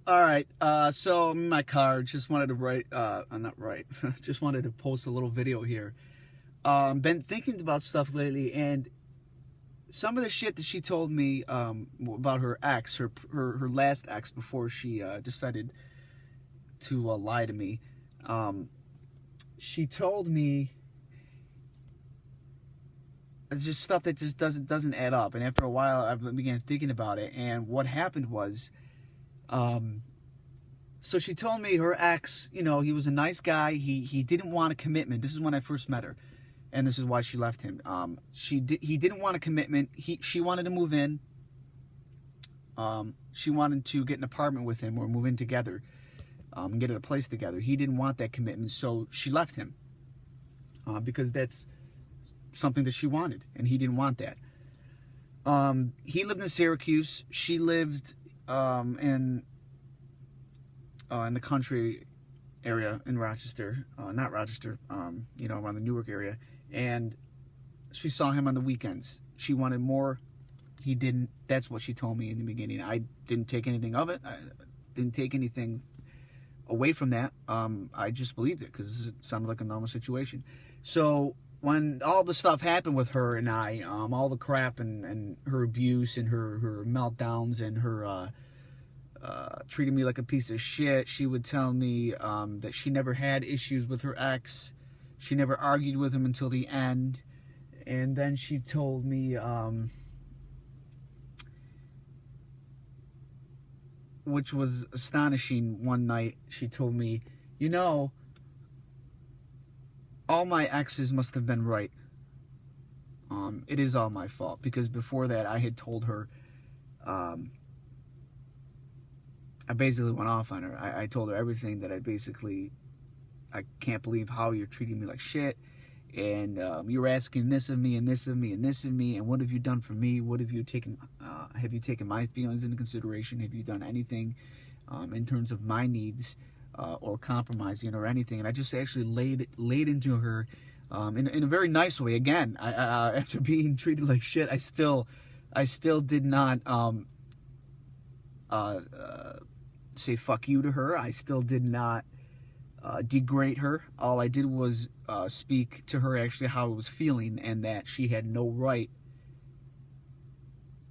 All right, so I'm in my car. Just wanted to just wanted to post a little video here. Been thinking about stuff lately, and some of the shit that she told me about her ex, her last ex, before she decided to lie to me. She told me it's just stuff that just doesn't add up. And after a while, I began thinking about it. And what happened was, so she told me her ex, he was a nice guy. He didn't want a commitment. This is when I first met her, and this is why she left him. He didn't want a commitment. She wanted to move in. She wanted to get an apartment with him or move in together, get a place together. He didn't want that commitment, so she left him because that's something that she wanted, and he didn't want that. He lived in Syracuse. She lived in the country area in Rochester, not Rochester, around the Newark area. And she saw him on the weekends. She wanted more. He didn't. That's what she told me in the beginning. I didn't take anything of it. I didn't take anything away from that. I just believed it because it sounded like a normal situation. So when all the stuff happened with her and I, all the crap and her abuse and her meltdowns and her treating me like a piece of shit, she would tell me that she never had issues with her ex. She never argued with him until the end. And then she told me, which was astonishing, one night, she told me, all my exes must have been right. It is all my fault. Because before that, I had told her, I basically went off on her. I told her everything that I can't believe how you're treating me like shit. And you're asking this of me and this of me and this of me. And what have you done for me? What have you taken my feelings into consideration? Have you done anything in terms of my needs or compromising or anything? And I just actually laid into her in a very nice way. Again, after being treated like shit, I still did not say fuck you to her. I still did not degrade her. All I did was speak to her actually how I was feeling, and that she had no right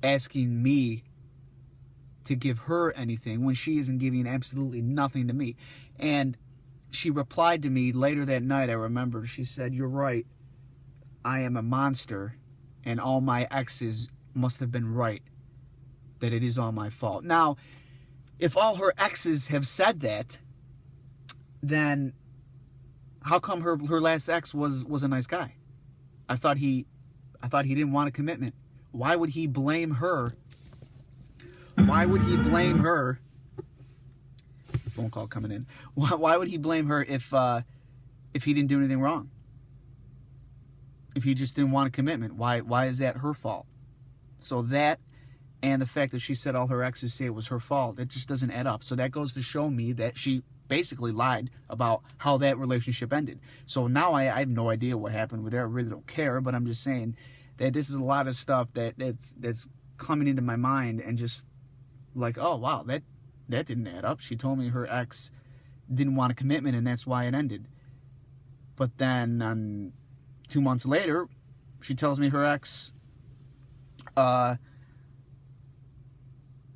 asking me to give her anything when she isn't giving absolutely nothing to me. And she replied to me later that night, I remember, she said, "You're right. I am a monster, and all my exes must have been right, that it is all my fault." Now, if all her exes have said that, then how come her last ex was a nice guy? I thought he didn't want a commitment. Why would he blame her? Why would he blame her? Phone call coming in. Why would he blame her if he didn't do anything wrong? If he just didn't want a commitment, why is that her fault? So that, and the fact that she said all her exes say it was her fault, it just doesn't add up. So that goes to show me that she basically lied about how that relationship ended. So now I have no idea what happened with her. I really don't care, but I'm just saying that this is a lot of stuff that's coming into my mind, and just like, oh wow, that didn't add up. She told me her ex didn't want a commitment, and that's why it ended. But then 2 months later, she tells me her ex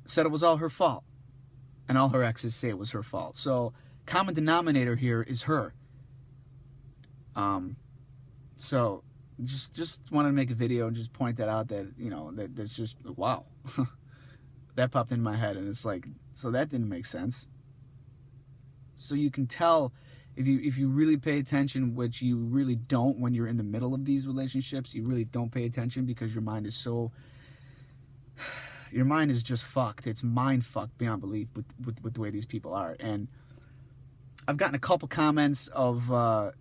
said it was all her fault, and all her exes say it was her fault. So common denominator here is her. So just wanted to make a video and just point that out, that that's just wow. That popped in my head, and it's like, so that didn't make sense. So you can tell, if you really pay attention, which you really don't when you're in the middle of these relationships, you really don't pay attention because your mind is just fucked. It's mind fucked beyond belief with the way these people are. And I've gotten a couple comments of, how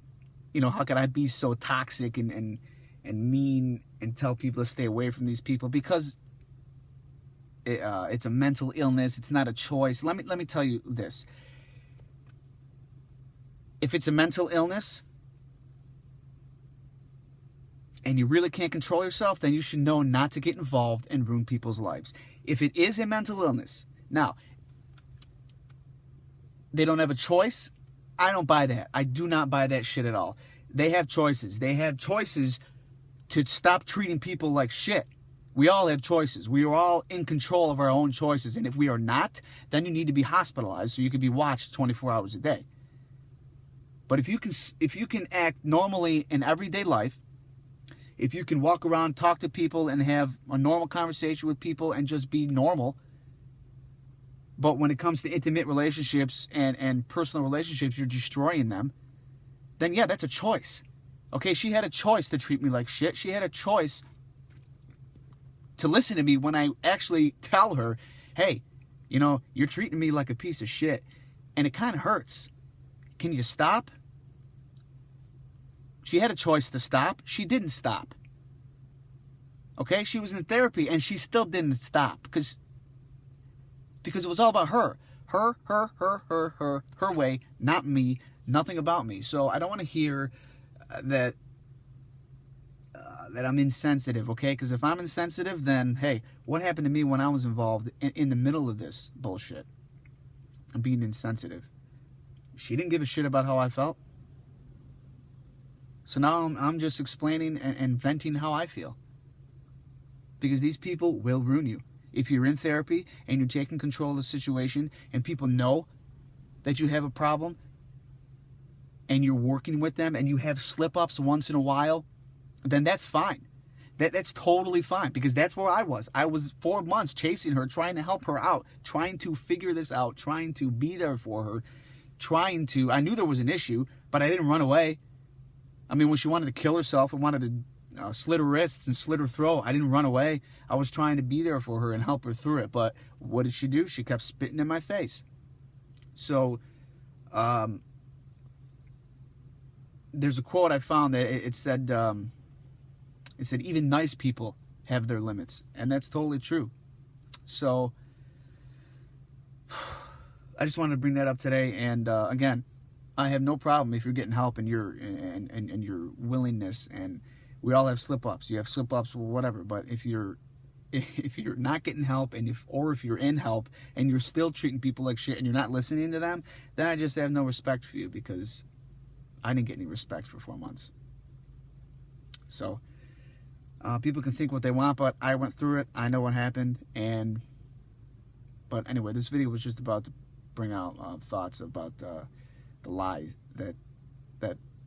could I be so toxic and mean and tell people to stay away from these people, because it's a mental illness. It's not a choice. Let me tell you this. If it's a mental illness and you really can't control yourself, then you should know not to get involved and ruin people's lives. If it is a mental illness, now, they don't have a choice. I don't buy that. I do not buy that shit at all. They have choices. They have choices to stop treating people like shit. We all have choices. We are all in control of our own choices. And if we are not, then you need to be hospitalized so you can be watched 24 hours a day. But if you can act normally in everyday life, if you can walk around, talk to people, and have a normal conversation with people and just be normal, but when it comes to intimate relationships and personal relationships, you're destroying them, then yeah, that's a choice. Okay, she had a choice to treat me like shit. She had a choice to listen to me when I actually tell her, hey, you know, you're treating me like a piece of shit, and it kind of hurts. Can you stop? She had a choice to stop. She didn't stop. Okay, she was in therapy, and she still didn't stop because it was all about her. Her way, not me, nothing about me. So I don't want to hear that I'm insensitive, okay? Because if I'm insensitive, then, hey, what happened to me when I was involved in the middle of this bullshit? I'm being insensitive. She didn't give a shit about how I felt. So now I'm just explaining and venting how I feel. Because these people will ruin you. If you're in therapy and you're taking control of the situation and people know that you have a problem and you're working with them and you have slip-ups once in a while, then that's fine. That's totally fine, because that's where I was. I was 4 months chasing her, trying to help her out, trying to figure this out, trying to be there for her, I knew there was an issue, but I didn't run away. I mean, when she wanted to kill herself and wanted to slit her wrists and slit her throat, I didn't run away. I was trying to be there for her and help her through it. But what did she do? She kept spitting in my face. So, there's a quote I found that it said, even nice people have their limits. And that's totally true. So, I just wanted to bring that up today. And again, I have no problem if you're getting help and your willingness. And we all have slip-ups. You have slip-ups, whatever. But if you're not getting help, or if you're in help and you're still treating people like shit and you're not listening to them, then I just have no respect for you, because I didn't get any respect for 4 months. So people can think what they want, but I went through it. I know what happened. But anyway, this video was just about to bring out thoughts about the lies that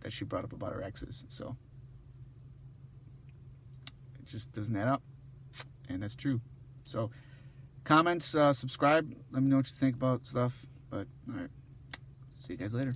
she brought up about her exes. So it just doesn't add up, and that's true. So comments, subscribe, let me know what you think about stuff. But all right, see you guys later.